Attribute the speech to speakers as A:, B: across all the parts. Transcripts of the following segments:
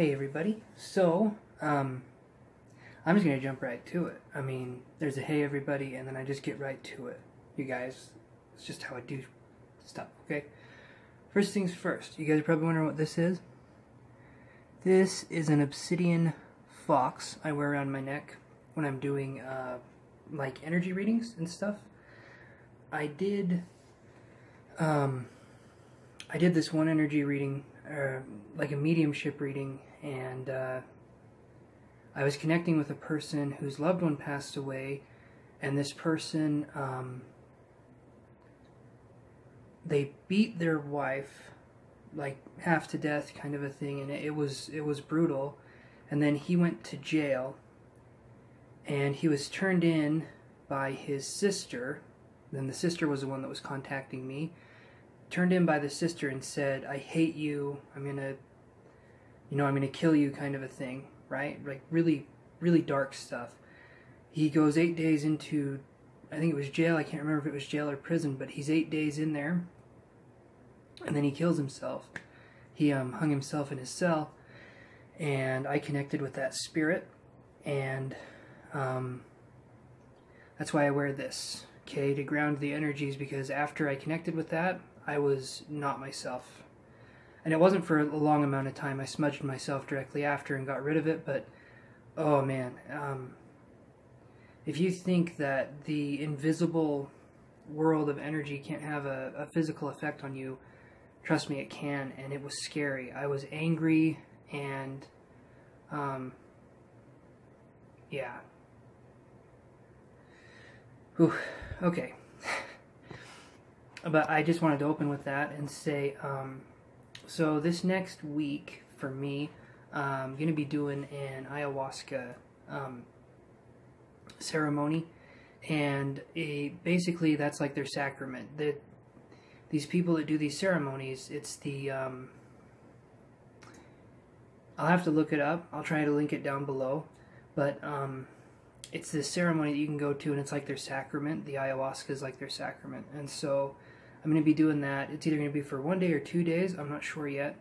A: Hey everybody, so I'm just gonna jump right to it. I mean, there's a hey everybody and then I just get right to it. You guys, it's just how I do stuff, okay? First things first, you guys are probably wondering what this is. This is an obsidian fox I wear around my neck when I'm doing like energy readings and stuff. I did this one energy reading, like a mediumship reading, and I was connecting with a person whose loved one passed away, and this person, they beat their wife like half to death, kind of a thing, and it was brutal. And then he went to jail, and he was turned in by his sister. Then the sister was the one that was contacting me. Turned in by the sister and said, "I hate you. I'm gonna kill you," kind of a thing, right? Like really, really dark stuff. He goes 8 days into, I think it was jail. I can't remember if it was jail or prison, but he's 8 days in there, and then he kills himself. He hung himself in his cell, and I connected with that spirit, and that's why I wear this, okay, to ground the energies, because after I connected with that, I was not myself. And it wasn't for a long amount of time. I smudged myself directly after and got rid of it, but oh man, if you think that the invisible world of energy can't have a physical effect on you, trust me, it can. And it was scary. I was angry, and yeah. Whew. Okay. But I just wanted to open with that and say, so this next week for me, I'm going to be doing an ayahuasca ceremony, and basically that's like their sacrament. These people that do these ceremonies, it's the, I'll have to look it up. I'll try to link it down below, but it's this ceremony that you can go to, and it's like their sacrament. The ayahuasca is like their sacrament, and so I'm going to be doing that. It's either going to be for 1 day or 2 days. I'm not sure yet.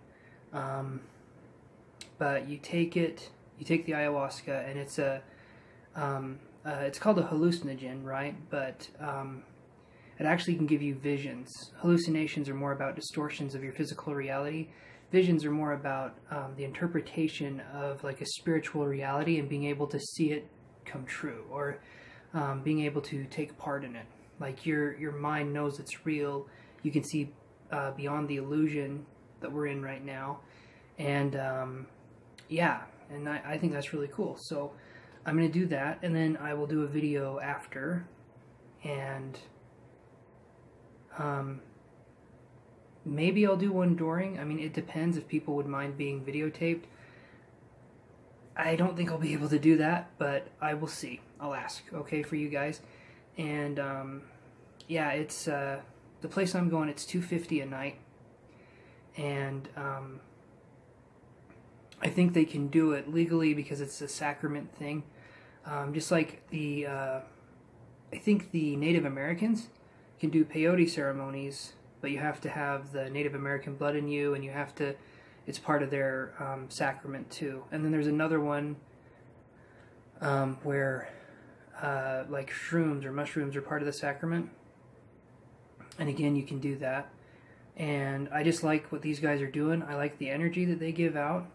A: But you take the ayahuasca, and it's called a hallucinogen, right? But it actually can give you visions. Hallucinations are more about distortions of your physical reality. Visions are more about the interpretation of like a spiritual reality and being able to see it come true, or being able to take part in it. Like your mind knows it's real. You can see beyond the illusion that we're in right now. And yeah, and I think that's really cool. So I'm going to do that, and then I will do a video after, and maybe I'll do one during. I mean, it depends if people would mind being videotaped. I don't think I'll be able to do that, but I will see. I'll ask, okay, for you guys. And yeah, it's the place I'm going, it's $250 a night, and I think they can do it legally because it's a sacrament thing. Just like I think the Native Americans can do peyote ceremonies, but you have to have the Native American blood in you, and it's part of their sacrament too. And then there's another one where like shrooms or mushrooms are part of the sacrament, and again, you can do that. And I just like what these guys are doing. I like the energy that they give out.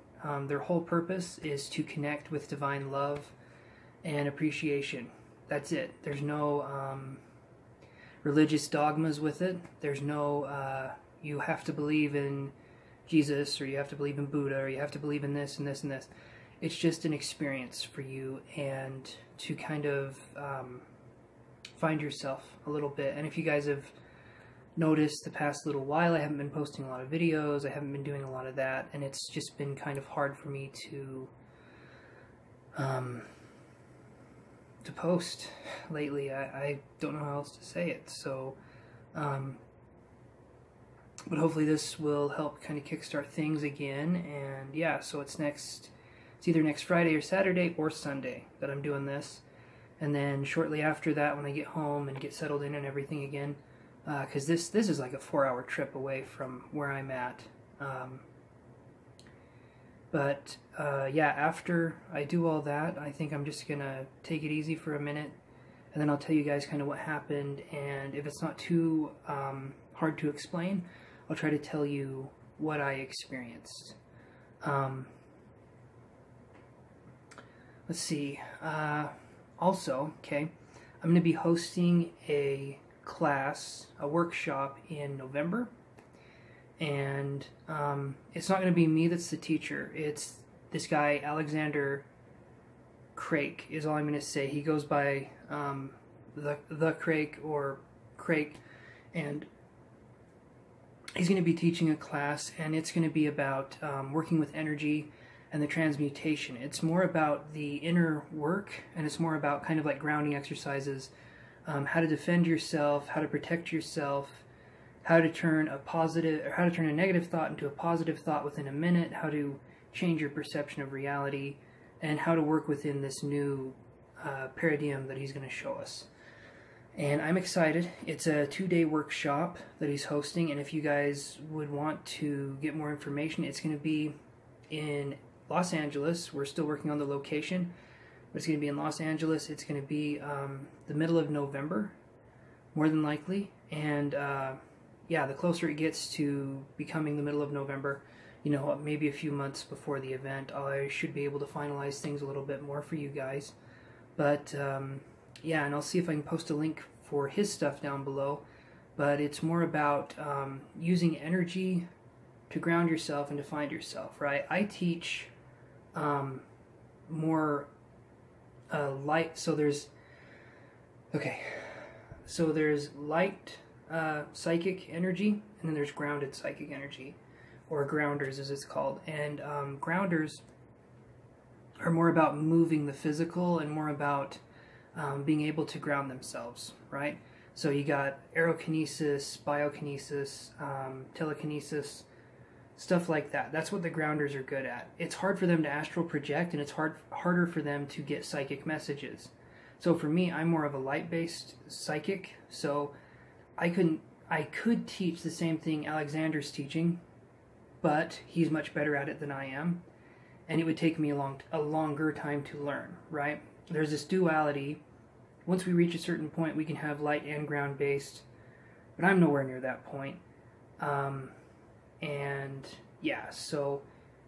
A: Their whole purpose is to connect with divine love and appreciation. That's it. There's no religious dogmas with it. There's no you have to believe in Jesus, or you have to believe in Buddha, or you have to believe in this and this and this. It's just an experience for you, and to kind of find yourself a little bit. And if you guys have noticed the past little while, I haven't been posting a lot of videos. I haven't been doing a lot of that, and it's just been kind of hard for me to post lately. I don't know how else to say it. So but hopefully this will help kind of kickstart things again. And yeah, so it's either next Friday or Saturday or Sunday that I'm doing this. And then shortly after that, when I get home and get settled in and everything again, because this is like a 4-hour trip away from where I'm at. But yeah, after I do all that, I think I'm just gonna take it easy for a minute, and then I'll tell you guys kind of what happened, and if it's not too hard to explain, I'll try to tell you what I experienced. Let's see. Also, okay, I'm going to be hosting a class, a workshop in November, and it's not going to be me that's the teacher. It's this guy, Alexander Crake, is all I'm going to say. He goes by the Crake or Crake, and he's going to be teaching a class, and it's going to be about working with energy and the transmutation. It's more about the inner work, and it's more about kind of like grounding exercises, how to defend yourself, how to protect yourself, how to turn a negative thought into a positive thought within a minute, how to change your perception of reality, and how to work within this new paradigm that he's going to show us. And I'm excited. It's a 2-day workshop that he's hosting, and if you guys would want to get more information, it's going to be in Los Angeles. We're still working on the location, but it's going to be in Los Angeles. It's going to be the middle of November, more than likely. And yeah, the closer it gets to becoming the middle of November, you know, maybe a few months before the event, I should be able to finalize things a little bit more for you guys. But yeah, and I'll see if I can post a link for his stuff down below. But it's more about using energy to ground yourself and to find yourself, right? I teach more light. So there's light psychic energy, and then there's grounded psychic energy, or grounders as it's called. And grounders are more about moving the physical and more about being able to ground themselves, right? So you got aerokinesis, biokinesis, telekinesis, stuff like that. That's what the grounders are good at. It's hard for them to astral project, and it's harder for them to get psychic messages. So for me, I'm more of a light-based psychic, so I could teach the same thing Alexander's teaching, but he's much better at it than I am, and it would take me a longer time to learn, right? There's this duality. Once we reach a certain point, we can have light and ground-based, but I'm nowhere near that point. And yeah, so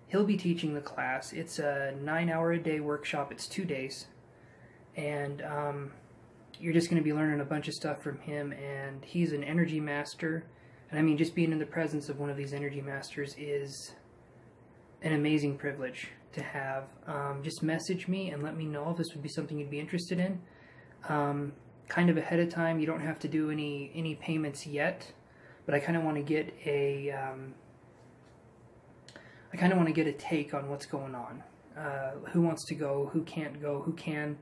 A: he'll be teaching the class. It's a 9-hour-a-day workshop. It's 2 days, and you're just going to be learning a bunch of stuff from him. And he's an energy master, and I mean, just being in the presence of one of these energy masters is an amazing privilege to have. Just message me and let me know if this would be something you'd be interested in. Kind of ahead of time. You don't have to do any payments yet, but I kind of want to get a take on what's going on. Who wants to go? Who can't go? Who can?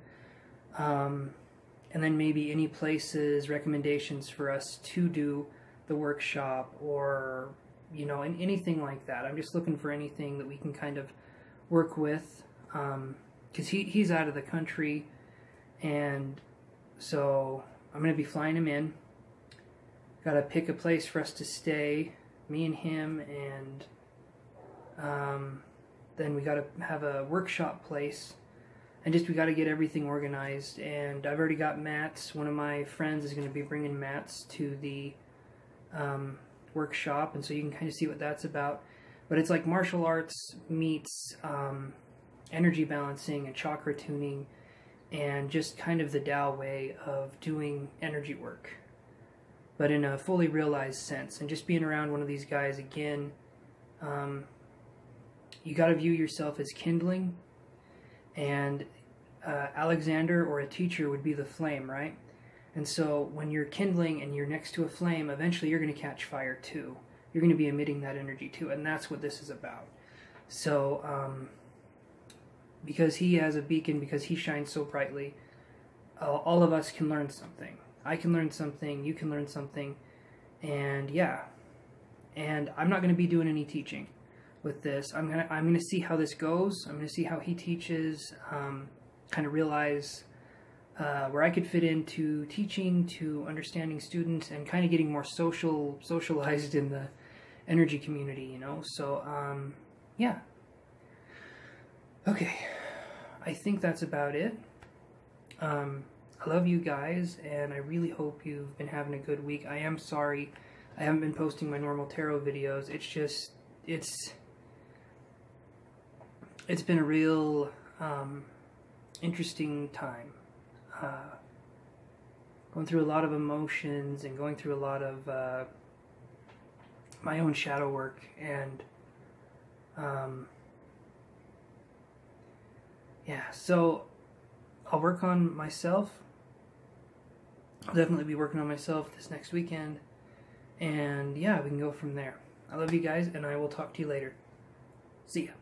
A: And then maybe any places, recommendations for us to do the workshop, or you know, anything like that. I'm just looking for anything that we can kind of work with, because he's out of the country, and so I'm going to be flying him in. Got to pick a place for us to stay, me and him, and then we got to have a workshop place, and just we got to get everything organized. And I've already got mats. One of my friends is going to be bringing mats to the workshop, and so you can kind of see what that's about. But it's like martial arts meets energy balancing and chakra tuning, and just kind of the Tao way of doing energy work, but in a fully realized sense. And just being around one of these guys again, you got to view yourself as kindling, and Alexander or a teacher would be the flame, right? And so when you're kindling and you're next to a flame, eventually you're going to catch fire too. You're going to be emitting that energy too, and that's what this is about. So because he has a beacon, because he shines so brightly, all of us can learn something. I can learn something, you can learn something, and yeah. And I'm not going to be doing any teaching with this. I'm gonna see how this goes. I'm gonna see how he teaches, kind of realize where I could fit into teaching, to understanding students, and kind of getting more socialized in the energy community, you know. So yeah. Okay, I think that's about it. I love you guys, and I really hope you've been having a good week. I am sorry I haven't been posting my normal tarot videos. It's just, it's been a real interesting time. Going through a lot of emotions and going through a lot of my own shadow work, and yeah, so I'll work on myself. I'll definitely be working on myself this next weekend, and yeah, we can go from there. I love you guys, and I will talk to you later. See ya.